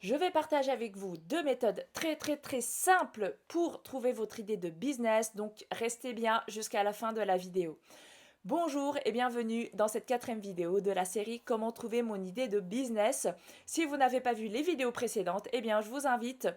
Je vais partager avec vous deux méthodes très simples pour trouver votre idée de business, donc restez bien jusqu'à la fin de la vidéo. Bonjour et bienvenue dans cette quatrième vidéo de la série Comment trouver mon idée de business. Si vous n'avez pas vu les vidéos précédentes, je vous invite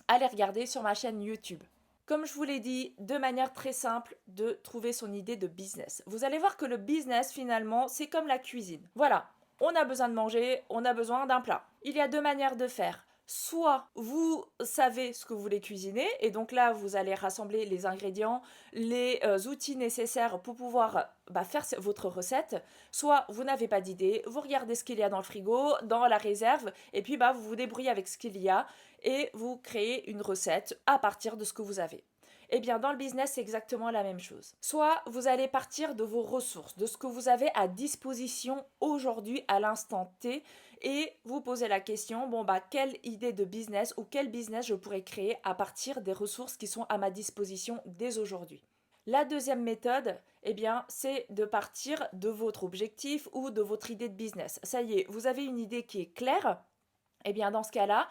à les regarder sur ma chaîne YouTube. Comme je vous l'ai dit, de manière très simple de trouver son idée de business. Vous allez voir que le business finalement c'est comme la cuisine. Voilà, on a besoin de manger, on a besoin d'un plat. Il y a deux manières de faire. Soit vous savez ce que vous voulez cuisiner et donc là vous allez rassembler les ingrédients, les outils nécessaires pour pouvoir faire votre recette. Soit vous n'avez pas d'idée, vous regardez ce qu'il y a dans le frigo, dans la réserve et puis vous vous débrouillez avec ce qu'il y a et vous créez une recette à partir de ce que vous avez. Eh bien, dans le business, c'est exactement la même chose. Soit vous allez partir de vos ressources, de ce que vous avez à disposition aujourd'hui à l'instant T, et vous posez la question, quelle idée de business ou quel business je pourrais créer à partir des ressources qui sont à ma disposition dès aujourd'hui. La deuxième méthode, c'est de partir de votre objectif ou de votre idée de business. Ça y est, vous avez une idée qui est claire. Dans ce cas-là,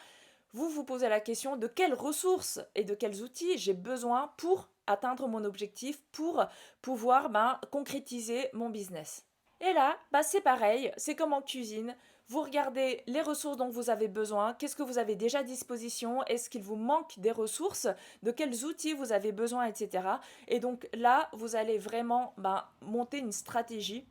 vous vous posez la question de quelles ressources et de quels outils j'ai besoin pour atteindre mon objectif, pour pouvoir concrétiser mon business. Et là, c'est pareil, c'est comme en cuisine. Vous regardez les ressources dont vous avez besoin, qu'est-ce que vous avez déjà à disposition, est-ce qu'il vous manque des ressources, de quels outils vous avez besoin, etc. Et donc là, vous allez vraiment monter une stratégie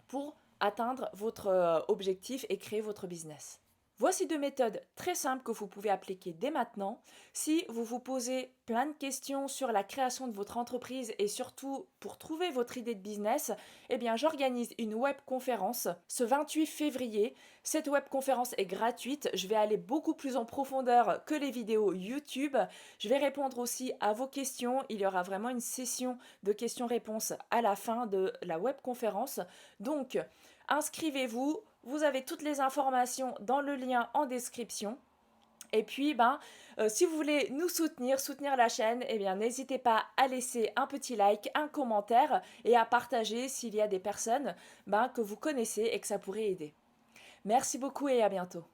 pour atteindre votre objectif et créer votre business. Voici deux méthodes très simples que vous pouvez appliquer dès maintenant. Si vous vous posez plein de questions sur la création de votre entreprise et surtout pour trouver votre idée de business, j'organise une webconférence ce 28 février. Cette webconférence est gratuite. Je vais aller beaucoup plus en profondeur que les vidéos YouTube. Je vais répondre aussi à vos questions. Il y aura vraiment une session de questions-réponses à la fin de la webconférence. Donc, inscrivez-vous. Vous avez toutes les informations dans le lien en description. Et puis, si vous voulez nous soutenir la chaîne, n'hésitez pas à laisser un petit like, un commentaire et à partager s'il y a des personnes que vous connaissez et que ça pourrait aider. Merci beaucoup et à bientôt.